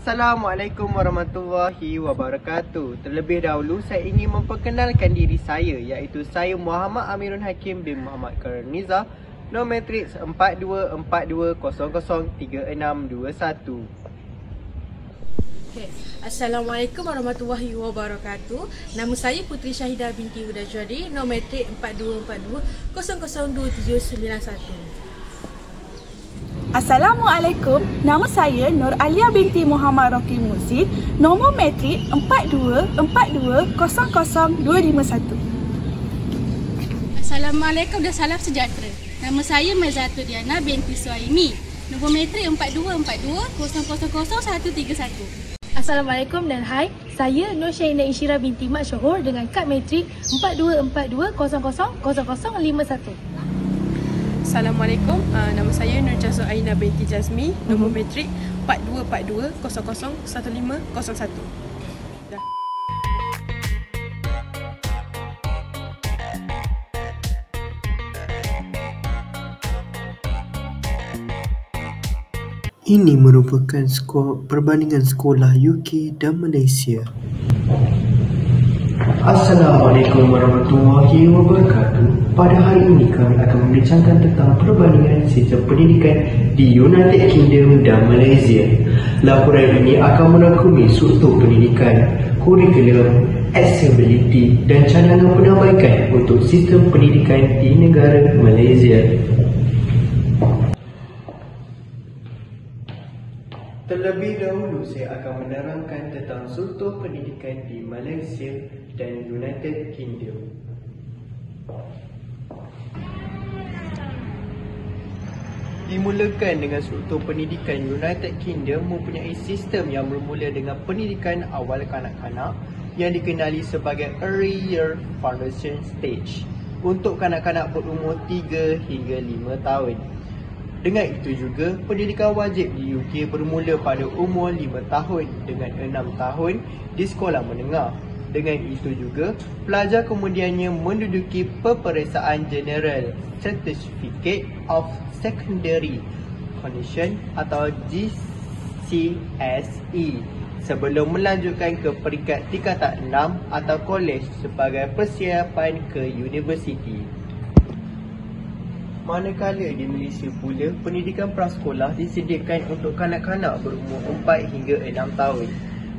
Assalamualaikum warahmatullahi wabarakatuh. Terlebih dahulu saya ingin memperkenalkan diri saya, iaitu saya Muhammad Amirul Hakim bin Muhammad Karniza, nombor matriks 4242003621. Assalamualaikum warahmatullahi wabarakatuh. Nama saya Putri Syahidah binti Udajwadi, nombor matrik 4242002791. Assalamualaikum, nama saya Nur Alia binti Muhammad Roki Muzi, nombor matrik 4242000251. Assalamualaikum dan salam sejahtera. Nama saya Mazatul Diana binti Suhaimi, nombor matrik 4242000131. Assalamualaikum dan hai, saya Nur Syaina Ishira binti Mat Syuhur dengan kad matrik 4242000051. Assalamualaikum, nama saya Nur Jazul Aina binti Jazmi, nombor matrik 4242001501. Ini merupakan perbandingan sekolah UK dan Malaysia. Assalamualaikum warahmatullahi wabarakatuh. Pada hari ini kami akan membincangkan tentang perbandingan sistem pendidikan di United Kingdom dan Malaysia. Laporan ini akan merangkumi struktur pendidikan, kurikulum, accessibility dan cadangan penambaikan untuk sistem pendidikan di negara Malaysia. Terlebih dahulu saya akan menerangkan tentang struktur pendidikan di Malaysia dan United Kingdom. Dimulakan dengan struktur pendidikan United Kingdom mempunyai sistem yang bermula dengan pendidikan awal kanak-kanak yang dikenali sebagai Early Year Foundation Stage untuk kanak-kanak berumur 3 hingga 5 tahun. Dengan itu juga, pendidikan wajib di UK bermula pada umur 5 tahun dengan 6 tahun di sekolah menengah. Dengan itu juga, pelajar kemudiannya menduduki peperiksaan General Certificate of Secondary Condition atau GCSE sebelum melanjutkan ke peringkat tingkatan 6 atau kolej sebagai persiapan ke universiti. Manakala di Malaysia pula, pendidikan prasekolah disediakan untuk kanak-kanak berumur 4 hingga 6 tahun.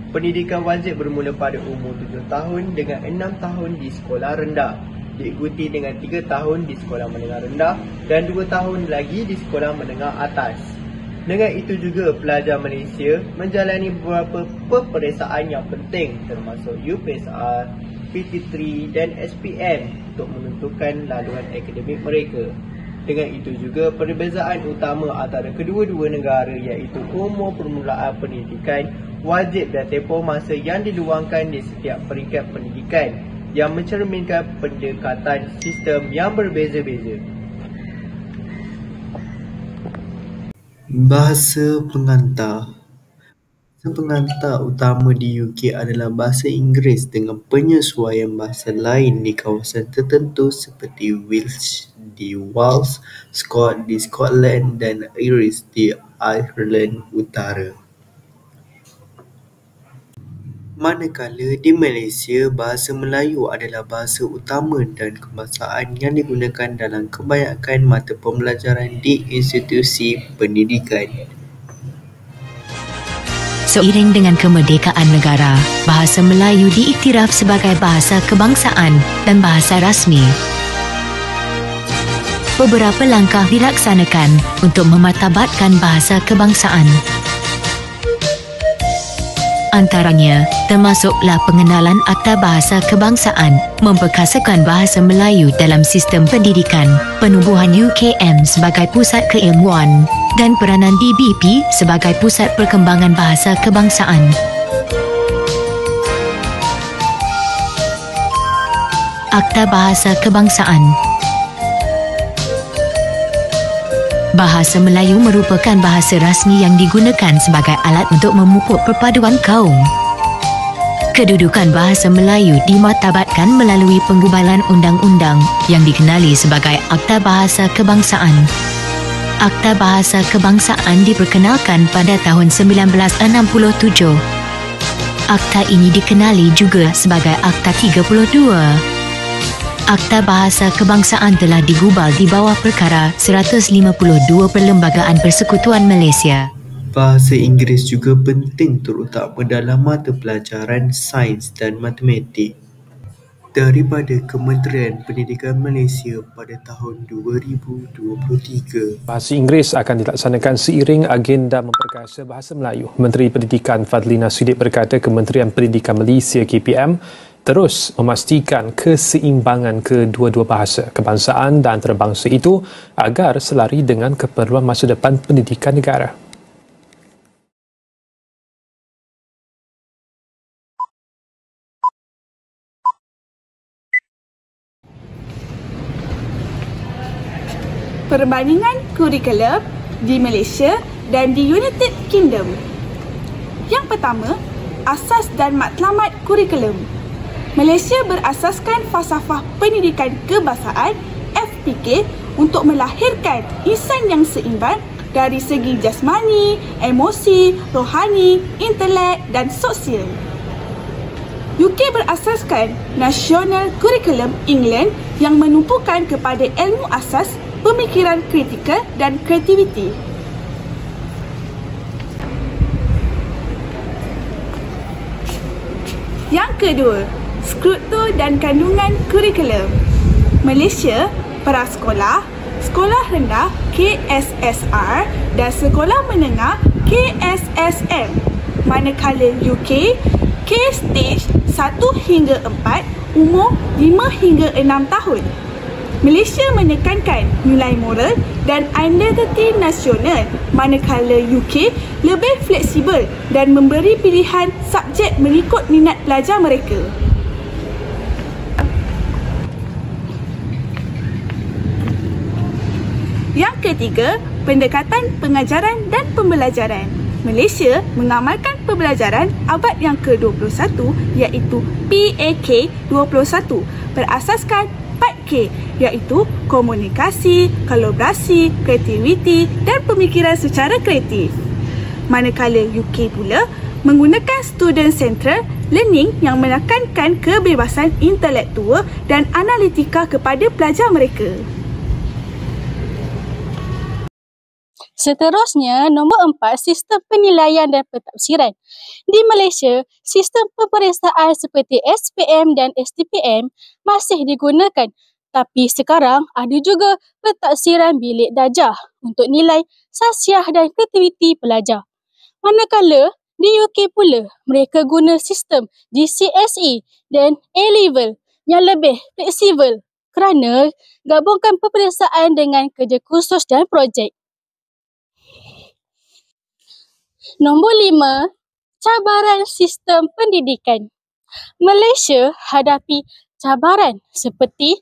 Pendidikan wajib bermula pada umur 7 tahun dengan 6 tahun di sekolah rendah, diikuti dengan 3 tahun di sekolah menengah rendah dan 2 tahun lagi di sekolah menengah atas. Dengan itu juga, pelajar Malaysia menjalani beberapa peperiksaan yang penting termasuk UPSR, PT3 dan SPM untuk menentukan laluan akademik mereka. Dengan itu juga, perbezaan utama antara kedua-dua negara iaitu umur permulaan pendidikan wajib dan tempoh masa yang diluangkan di setiap peringkat pendidikan yang mencerminkan pendekatan sistem yang berbeza-beza. Bahasa pengantar. Bahasa pengantar utama di UK adalah bahasa Inggeris dengan penyesuaian bahasa lain di kawasan tertentu seperti Welsh di Wales, Scott di Scotland dan Irish di Ireland Utara. Manakala di Malaysia, bahasa Melayu adalah bahasa utama dan kebangsaan yang digunakan dalam kebanyakan mata pembelajaran di institusi pendidikan. Seiring dengan kemerdekaan negara, bahasa Melayu diiktiraf sebagai bahasa kebangsaan dan bahasa rasmi. Beberapa langkah dilaksanakan untuk memartabatkan bahasa kebangsaan. Antaranya, termasuklah pengenalan Akta Bahasa Kebangsaan, memperkasakan bahasa Melayu dalam sistem pendidikan, penubuhan UKM sebagai pusat keilmuan dan peranan DBP sebagai pusat perkembangan bahasa kebangsaan. Akta Bahasa Kebangsaan. Bahasa Melayu merupakan bahasa rasmi yang digunakan sebagai alat untuk memupuk perpaduan kaum. Kedudukan bahasa Melayu dimartabatkan melalui penggubalan undang-undang yang dikenali sebagai Akta Bahasa Kebangsaan. Akta Bahasa Kebangsaan diperkenalkan pada tahun 1967. Akta ini dikenali juga sebagai Akta 32. Akta Bahasa Kebangsaan telah digubal di bawah perkara 152 Perlembagaan Persekutuan Malaysia. Bahasa Inggeris juga penting terutama dalam mata pelajaran sains dan matematik. Daripada Kementerian Pendidikan Malaysia pada tahun 2023. Bahasa Inggeris akan dilaksanakan seiring agenda memperkasa bahasa Melayu. Menteri Pendidikan Fadlina Sidik berkata Kementerian Pendidikan Malaysia KPM terus memastikan keseimbangan kedua-dua bahasa kebangsaan dan antarabangsa itu agar selari dengan keperluan masa depan pendidikan negara. Perbandingan kurikulum di Malaysia dan di United Kingdom. Yang pertama, asas dan matlamat kurikulum. Malaysia berasaskan falsafah pendidikan kebangsaan FPK untuk melahirkan insan yang seimbang dari segi jasmani, emosi, rohani, intelek dan sosial. UK berasaskan National Curriculum England yang menumpukan kepada ilmu asas, pemikiran kritikal dan kreativiti. Yang kedua, struktur dan kandungan kurikulum. Malaysia, prasekolah, sekolah rendah KSSR dan sekolah menengah KSSM. Manakala UK, K-Stage 1 hingga 4, umur 5 hingga 6 tahun. Malaysia menekankan nilai moral dan identiti nasional, manakala UK lebih fleksibel dan memberi pilihan subjek mengikut minat pelajar mereka. Yang ketiga, pendekatan pengajaran dan pembelajaran. Malaysia mengamalkan pembelajaran abad yang ke-21 iaitu PAK 21 berasaskan 4K iaitu komunikasi, kolaborasi, kreativiti dan pemikiran secara kreatif. Manakala UK pula menggunakan student central learning yang menekankan kebebasan intelektual dan analitika kepada pelajar mereka. Seterusnya, nombor 4, sistem penilaian dan pentafsiran. Di Malaysia, sistem peperiksaan seperti SPM dan STPM masih digunakan. Tapi sekarang ada juga pentafsiran bilik darjah untuk nilai sasiah dan kreativiti pelajar. Manakala di UK pula, mereka guna sistem GCSE dan A-Level yang lebih fleksibel kerana gabungkan peperiksaan dengan kerja khusus dan projek. Nombor 5, cabaran sistem pendidikan. Malaysia hadapi cabaran seperti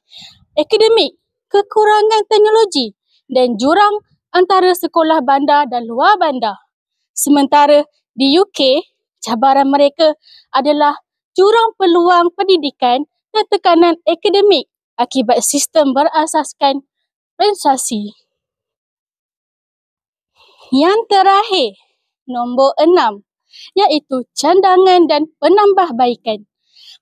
akademik, kekurangan teknologi dan jurang antara sekolah bandar dan luar bandar. Sementara di UK, cabaran mereka adalah jurang peluang pendidikan dan tekanan akademik akibat sistem berasaskan prestasi. Yang terakhir, nombor 6, iaitu cadangan dan penambahbaikan.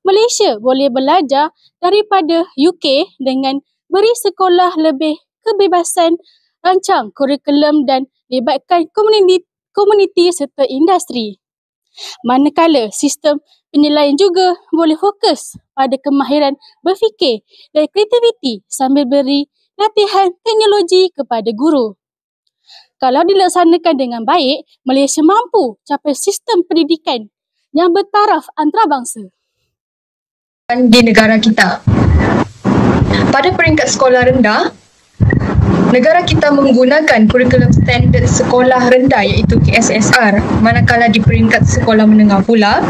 Malaysia boleh belajar daripada UK dengan beri sekolah lebih kebebasan, rancang kurikulum dan libatkan komuniti serta industri. Manakala sistem penilaian juga boleh fokus pada kemahiran berfikir dan kreativiti sambil beri latihan teknologi kepada guru. Kalau dilaksanakan dengan baik, Malaysia mampu capai sistem pendidikan yang bertaraf antarabangsa. Di negara kita, pada peringkat sekolah rendah, negara kita menggunakan kurikulum standard sekolah rendah iaitu KSSR, manakala di peringkat sekolah menengah pula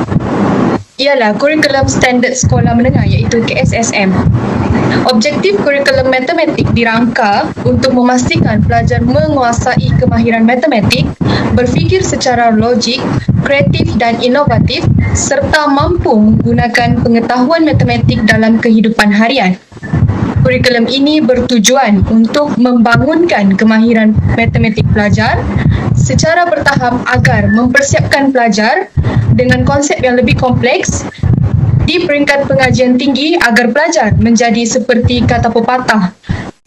ialah kurikulum standard sekolah menengah iaitu KSSM. Objektif kurikulum matematik dirangka untuk memastikan pelajar menguasai kemahiran matematik, berfikir secara logik, kreatif dan inovatif serta mampu menggunakan pengetahuan matematik dalam kehidupan harian. Kurikulum ini bertujuan untuk membangunkan kemahiran matematik pelajar secara bertahap agar mempersiapkan pelajar dengan konsep yang lebih kompleks di peringkat pengajian tinggi agar pelajar menjadi seperti kata pepatah.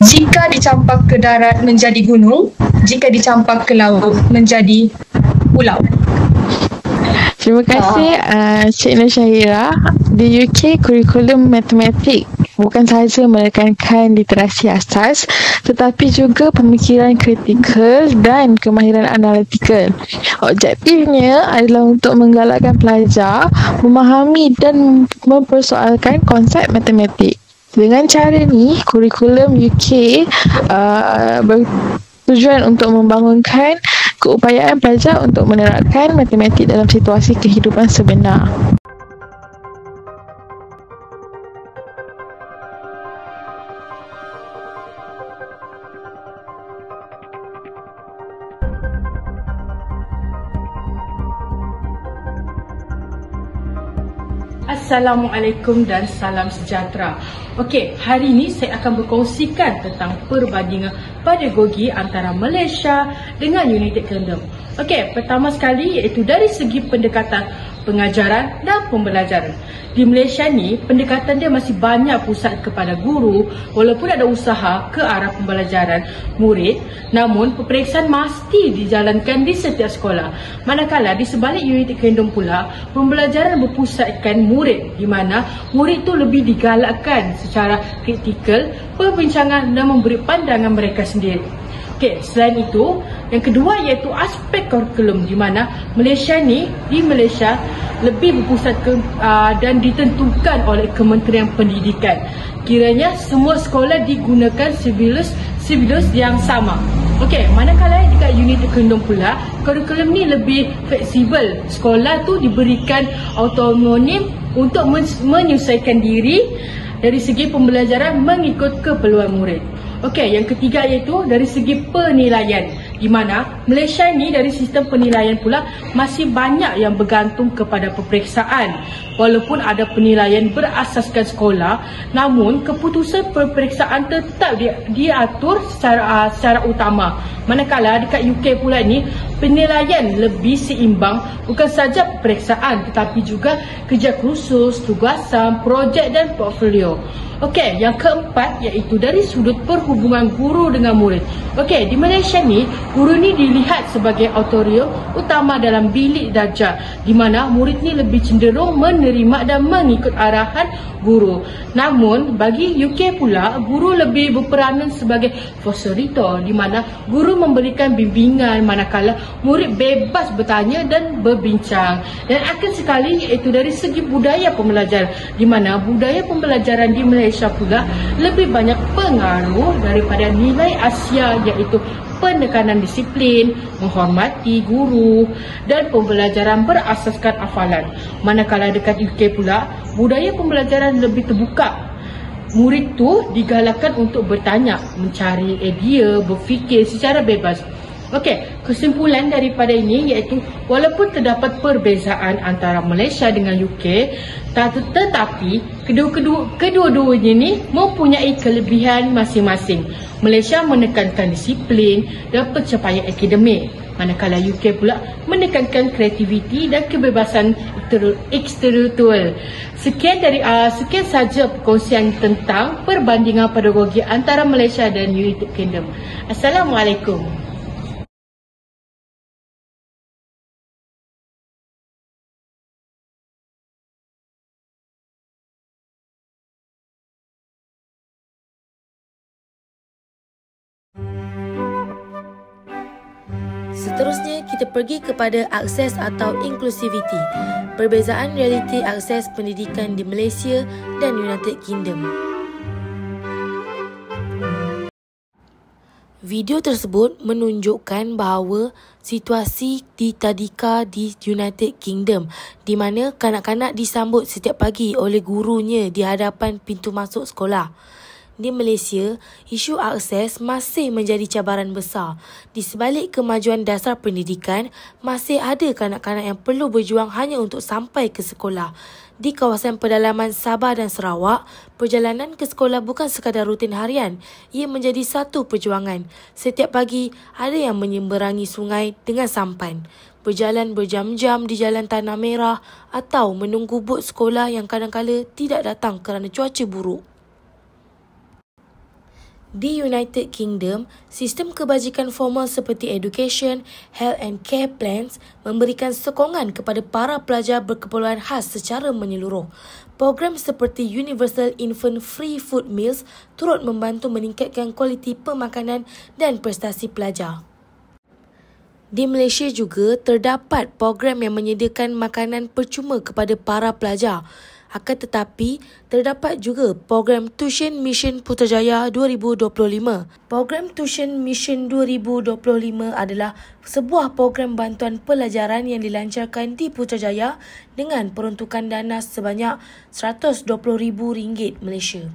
Jika dicampak ke darat menjadi gunung, jika dicampak ke laut menjadi pulau. Terima kasih Cik Nur Syahira. Di UK, kurikulum matematik bukan sahaja menekankan literasi asas tetapi juga pemikiran kritikal dan kemahiran analitikal. Objektifnya adalah untuk menggalakkan pelajar memahami dan mempersoalkan konsep matematik. Dengan cara ni, kurikulum UK bertujuan untuk membangunkan keupayaan pelajar untuk menerapkan matematik dalam situasi kehidupan sebenar. Assalamualaikum dan salam sejahtera. Okey, hari ini saya akan berkongsikan tentang perbandingan pedagogi antara Malaysia dengan United Kingdom. Okey, pertama sekali iaitu dari segi pendekatan pengajaran dan pembelajaran. Di Malaysia ni, pendekatan dia masih banyak pusat kepada guru walaupun ada usaha ke arah pembelajaran murid, namun peperiksaan mesti dijalankan di setiap sekolah. Manakala di sebalik United Kingdom pula, pembelajaran berpusatkan murid di mana murid tu lebih digalakkan secara kritikal, perbincangan dan memberi pandangan mereka sendiri. Okey, selain itu, yang kedua iaitu aspek kurikulum di mana di Malaysia lebih berpusat dan ditentukan oleh Kementerian Pendidikan. Kiranya semua sekolah digunakan silibus yang sama. Okey, manakala dekat United Kingdom pula, kurikulum ni lebih fleksibel. Sekolah tu diberikan autonomi untuk menyesuaikan diri dari segi pembelajaran mengikut keperluan murid. Okey, yang ketiga iaitu dari segi penilaian, di mana Malaysia ni dari sistem penilaian pula masih banyak yang bergantung kepada peperiksaan. Walaupun ada penilaian berasaskan sekolah, namun keputusan peperiksaan tetap diatur secara utama. Manakala dekat UK pula ni, penilaian lebih seimbang, bukan saja peperiksaan tetapi juga kerja kursus, tugasan, projek dan portfolio. Okey, yang keempat iaitu dari sudut perhubungan guru dengan murid. Okey, di Malaysia ni, guru ni dilihat sebagai autorium utama dalam bilik darjah, di mana murid ni lebih cenderung menerima dan mengikut arahan guru. Namun, bagi UK pula, guru lebih berperanan sebagai fasilitator, di mana guru memberikan bimbingan manakala murid bebas bertanya dan berbincang. Dan akhir sekali iaitu dari segi budaya pembelajaran, di mana budaya pembelajaran di Malaysia pula lebih banyak pengaruh daripada nilai Asia iaitu penekanan disiplin, menghormati guru dan pembelajaran berasaskan hafalan. Manakala dekat UK pula, budaya pembelajaran lebih terbuka. Murid tu digalakkan untuk bertanya, mencari idea, berfikir secara bebas. Okey, kesimpulan daripada ini iaitu walaupun terdapat perbezaan antara Malaysia dengan UK, tetapi kedua-duanya ni mempunyai kelebihan masing-masing. Malaysia menekankan disiplin dan pencapaian akademik, manakala UK pula menekankan kreativiti dan kebebasan intelektual. Sekian saja perkongsian tentang perbandingan pedagogi antara Malaysia dan United Kingdom. Assalamualaikum. Seterusnya, kita pergi kepada akses atau inklusiviti. Perbezaan realiti akses pendidikan di Malaysia dan United Kingdom. Video tersebut menunjukkan bahawa situasi di tadika di United Kingdom di mana kanak-kanak disambut setiap pagi oleh gurunya di hadapan pintu masuk sekolah. Di Malaysia, isu akses masih menjadi cabaran besar. Di sebalik kemajuan dasar pendidikan, masih ada kanak-kanak yang perlu berjuang hanya untuk sampai ke sekolah. Di kawasan pedalaman Sabah dan Sarawak, perjalanan ke sekolah bukan sekadar rutin harian. Ia menjadi satu perjuangan. Setiap pagi, ada yang menyeberangi sungai dengan sampan, berjalan berjam-jam di jalan tanah merah atau menunggu bot sekolah yang kadang-kala tidak datang kerana cuaca buruk. Di United Kingdom, sistem kebajikan formal seperti education, health and care plans memberikan sokongan kepada para pelajar berkeperluan khas secara menyeluruh. Program seperti Universal Infant Free Food Meals turut membantu meningkatkan kualiti pemakanan dan prestasi pelajar. Di Malaysia juga terdapat program yang menyediakan makanan percuma kepada para pelajar. Akan tetapi, terdapat juga program Tuition Mission Putrajaya 2025. Program Tuition Mission 2025 adalah sebuah program bantuan pelajaran yang dilancarkan di Putrajaya dengan peruntukan dana sebanyak RM120,000 Malaysia.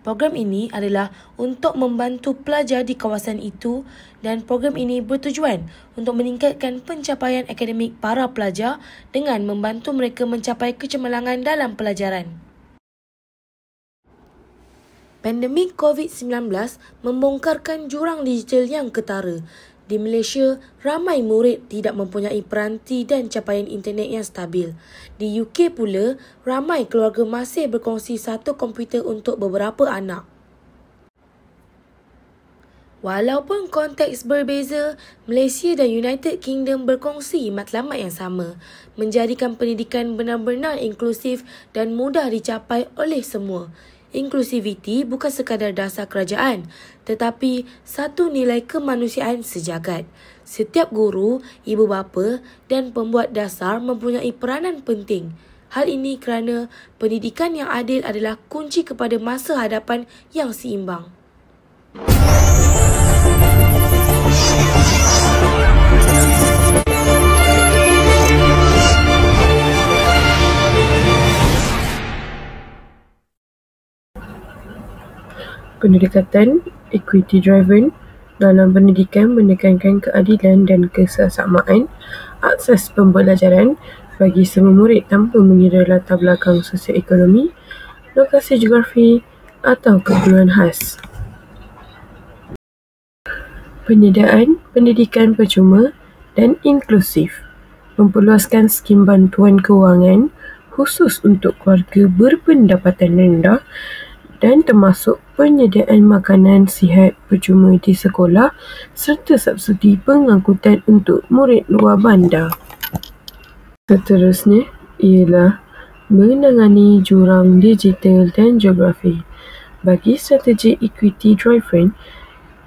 Program ini adalah untuk membantu pelajar di kawasan itu dan program ini bertujuan untuk meningkatkan pencapaian akademik para pelajar dengan membantu mereka mencapai kecemerlangan dalam pelajaran. Pandemik COVID-19 membongkarkan jurang digital yang ketara. Di Malaysia, ramai murid tidak mempunyai peranti dan capaian internet yang stabil. Di UK pula, ramai keluarga masih berkongsi satu komputer untuk beberapa anak. Walaupun konteks berbeza, Malaysia dan United Kingdom berkongsi matlamat yang sama, menjadikan pendidikan benar-benar inklusif dan mudah dicapai oleh semua. Inklusiviti bukan sekadar dasar kerajaan, tetapi satu nilai kemanusiaan sejagat. Setiap guru, ibu bapa dan pembuat dasar mempunyai peranan penting. Hal ini kerana pendidikan yang adil adalah kunci kepada masa hadapan yang seimbang. Pendekatan equity driven dalam pendidikan menekankan keadilan dan kesesamaan akses pembelajaran bagi semua murid tanpa mengira latar belakang sosioekonomi, lokasi geografi atau keperluan khas. Penyediaan pendidikan percuma dan inklusif, memperluaskan skim bantuan kewangan khusus untuk keluarga berpendapatan rendah dan termasuk penyediaan makanan sihat percuma di sekolah serta subsidi pengangkutan untuk murid luar bandar. Seterusnya ialah menangani jurang digital dan geografi. Bagi strategi equity driven,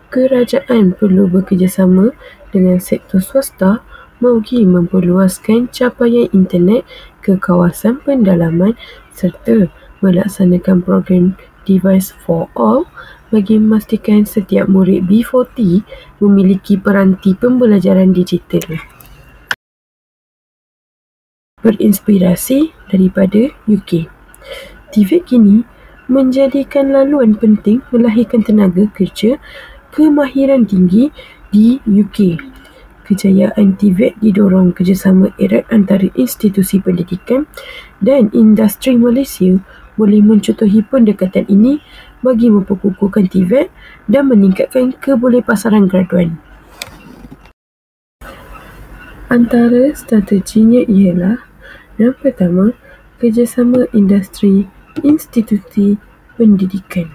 kerajaan perlu bekerjasama dengan sektor swasta bagi memperluaskan capaian internet ke kawasan pendalaman serta melaksanakan program Device for All bagi memastikan setiap murid B40 memiliki peranti pembelajaran digital. Berinspirasi daripada UK, TVET kini menjadikan laluan penting melahirkan tenaga kerja kemahiran tinggi di UK. Kejayaan TVET didorong kerjasama erat antara institusi pendidikan dan industri Malaysia boleh mencontohi pendekatan ini bagi memperkukuhkan TVET dan meningkatkan kebolehpasaran graduan. Antara strateginya ialah yang pertama, kerjasama industri institusi pendidikan.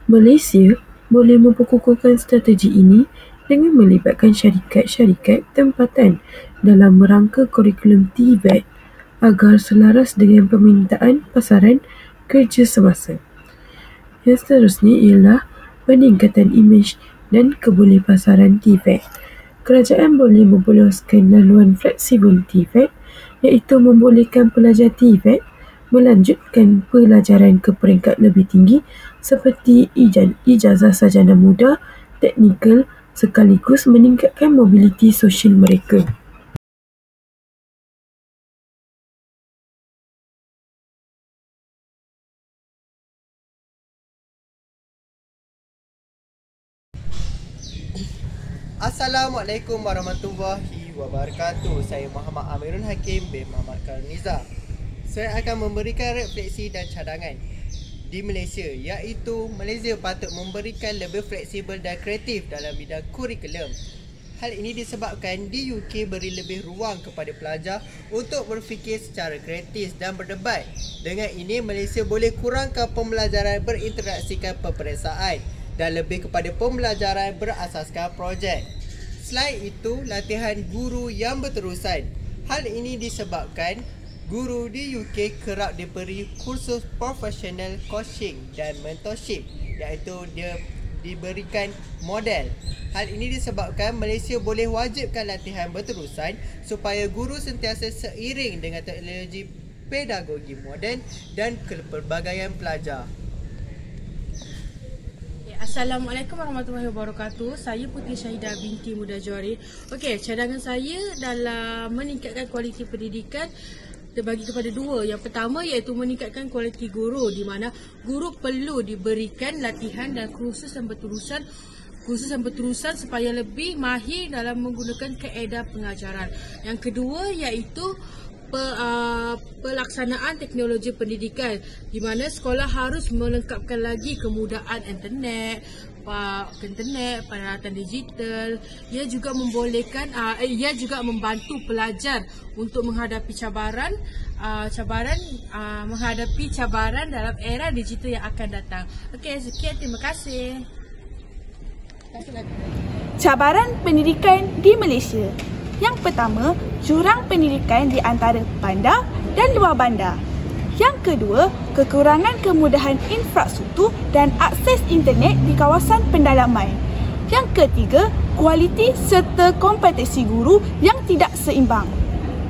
Malaysia boleh memperkukuhkan strategi ini dengan melibatkan syarikat-syarikat tempatan dalam merangka kurikulum TVET agar selaras dengan permintaan pasaran kerja semasa. Yang seterusnya ialah peningkatan imej dan kebolehpasaran TVET. Kerajaan boleh memperluaskan laluan fleksibel TVET iaitu membolehkan pelajar TVET melanjutkan pelajaran ke peringkat lebih tinggi seperti ijazah sarjana muda, teknikal sekaligus meningkatkan mobiliti sosial mereka. Assalamualaikum warahmatullahi wabarakatuh. Saya Muhammad Amirul Hakim bin Muhammad Karniza. Saya akan memberikan refleksi dan cadangan di Malaysia, iaitu Malaysia patut memberikan lebih fleksibel dan kreatif dalam bidang kurikulum. Hal ini disebabkan di UK beri lebih ruang kepada pelajar untuk berfikir secara kreatif dan berdebat. Dengan ini, Malaysia boleh kurangkan pembelajaran berinteraksikan peperiksaan dan lebih kepada pembelajaran berasaskan projek. Selain itu, latihan guru yang berterusan. Hal ini disebabkan guru di UK kerap diberi kursus professional coaching dan mentorship, iaitu dia diberikan model. Hal ini disebabkan Malaysia boleh wajibkan latihan berterusan supaya guru sentiasa seiring dengan teknologi pedagogi moden dan kepelbagaian pelajar. Assalamualaikum warahmatullahi wabarakatuh. Saya Puteri Syahidah binti Muda Johari. Okey, cadangan saya dalam meningkatkan kualiti pendidikan terbagi kepada dua. Yang pertama iaitu meningkatkan kualiti guru, di mana guru perlu diberikan latihan dan kursus yang berterusan supaya lebih mahir dalam menggunakan kaedah pengajaran. Yang kedua iaitu pelaksanaan teknologi pendidikan, di mana sekolah harus melengkapkan lagi kemudahan internet, peralatan digital. Ia juga membantu pelajar untuk menghadapi cabaran dalam era digital yang akan datang. Okey, sekian, terima kasih. Cabaran pendidikan di Malaysia. Yang pertama, jurang pendidikan di antara bandar dan luar bandar. Yang kedua, kekurangan kemudahan infrastruktur dan akses internet di kawasan pendalaman. Yang ketiga, kualiti serta kompetensi guru yang tidak seimbang.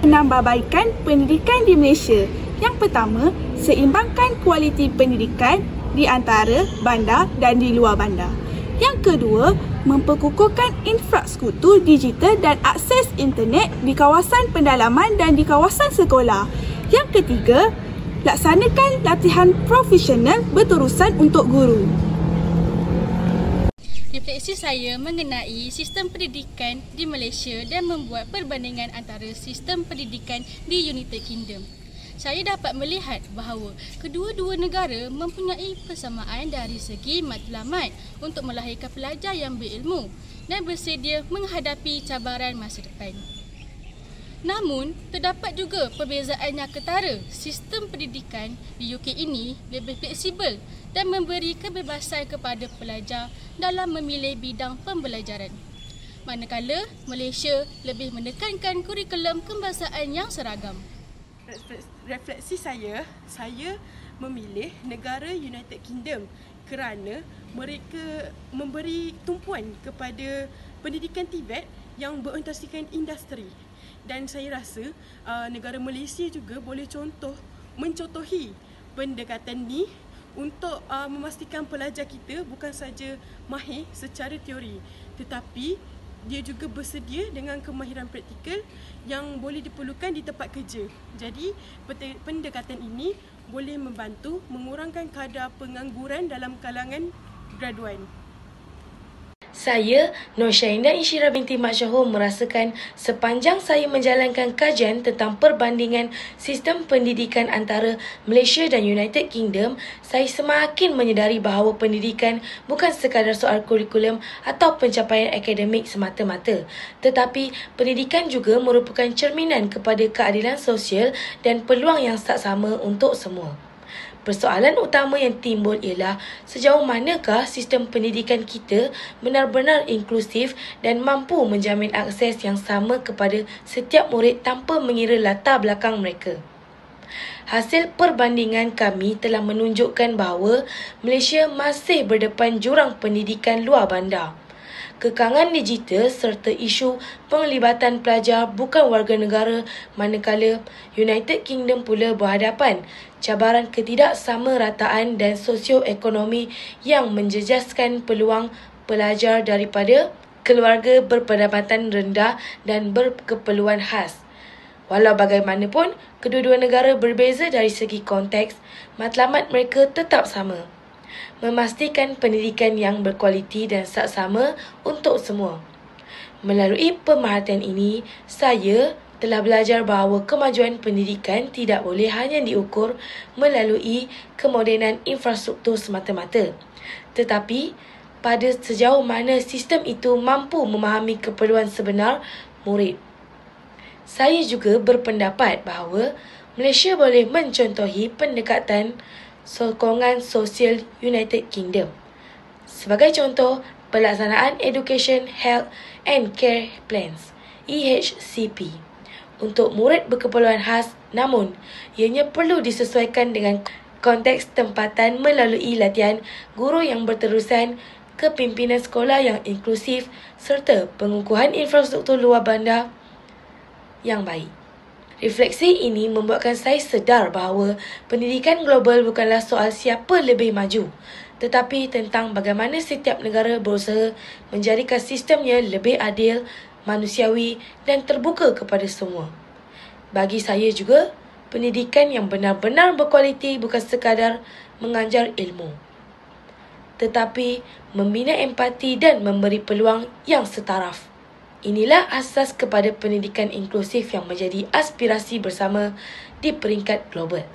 Penambahbaikan pendidikan di Malaysia. Yang pertama, seimbangkan kualiti pendidikan di antara bandar dan di luar bandar. Yang kedua, memperkukuhkan infrastruktur digital dan akses internet di kawasan pendalaman dan di kawasan sekolah. Yang ketiga, laksanakan latihan profesional berterusan untuk guru. Refleksi saya mengenai sistem pendidikan di Malaysia dan membuat perbandingan antara sistem pendidikan di United Kingdom. Saya dapat melihat bahawa kedua-dua negara mempunyai persamaan dari segi matlamat untuk melahirkan pelajar yang berilmu dan bersedia menghadapi cabaran masa depan. Namun, terdapat juga perbezaan yang ketara. Sistem pendidikan di UK ini lebih fleksibel dan memberi kebebasan kepada pelajar dalam memilih bidang pembelajaran. Manakala Malaysia lebih menekankan kurikulum kebangsaan yang seragam. Refleksi saya memilih negara United Kingdom kerana mereka memberi tumpuan kepada pendidikan TVET yang berorientasikan industri. Dan saya rasa negara Malaysia juga boleh mencontohi pendekatan ni untuk memastikan pelajar kita bukan saja mahir secara teori, tetapi dia juga bersedia dengan kemahiran praktikal yang boleh diperlukan di tempat kerja. Jadi pendekatan ini boleh membantu mengurangkan kadar pengangguran dalam kalangan graduan. Saya, Nur Syahidah Insyirah binti Mat Syahor, merasakan sepanjang saya menjalankan kajian tentang perbandingan sistem pendidikan antara Malaysia dan United Kingdom, saya semakin menyedari bahawa pendidikan bukan sekadar soal kurikulum atau pencapaian akademik semata-mata, tetapi pendidikan juga merupakan cerminan kepada keadilan sosial dan peluang yang saksama untuk semua. Persoalan utama yang timbul ialah sejauh manakah sistem pendidikan kita benar-benar inklusif dan mampu menjamin akses yang sama kepada setiap murid tanpa mengira latar belakang mereka. Hasil perbandingan kami telah menunjukkan bahawa Malaysia masih berdepan jurang pendidikan luar bandar. Kekangan digital serta isu penglibatan pelajar bukan warga negara, manakala United Kingdom pula berhadapan cabaran ketidaksamarataan dan sosioekonomi yang menjejaskan peluang pelajar daripada keluarga berpendapatan rendah dan berkeperluan khas. Walau bagaimanapun, kedua-dua negara berbeza dari segi konteks, matlamat mereka tetap sama. Memastikan pendidikan yang berkualiti dan saksama untuk semua. Melalui pemerhatian ini, saya telah belajar bahawa kemajuan pendidikan tidak boleh hanya diukur melalui kemodenan infrastruktur semata-mata, tetapi pada sejauh mana sistem itu mampu memahami keperluan sebenar murid. Saya juga berpendapat bahawa Malaysia boleh mencontohi pendekatan sokongan sosial United Kingdom. Sebagai contoh, pelaksanaan Education, Health and Care Plans (EHCP) untuk murid berkeperluan khas, namun ianya perlu disesuaikan dengan konteks tempatan melalui latihan guru yang berterusan, kepimpinan sekolah yang inklusif serta pengukuhan infrastruktur luar bandar yang baik. Refleksi ini membuatkan saya sedar bahawa pendidikan global bukanlah soal siapa lebih maju, tetapi tentang bagaimana setiap negara berusaha menjadikan sistemnya lebih adil, manusiawi dan terbuka kepada semua. Bagi saya juga, pendidikan yang benar-benar berkualiti bukan sekadar mengajar ilmu, tetapi membina empati dan memberi peluang yang setaraf. Inilah asas kepada pendidikan inklusif yang menjadi aspirasi bersama di peringkat global.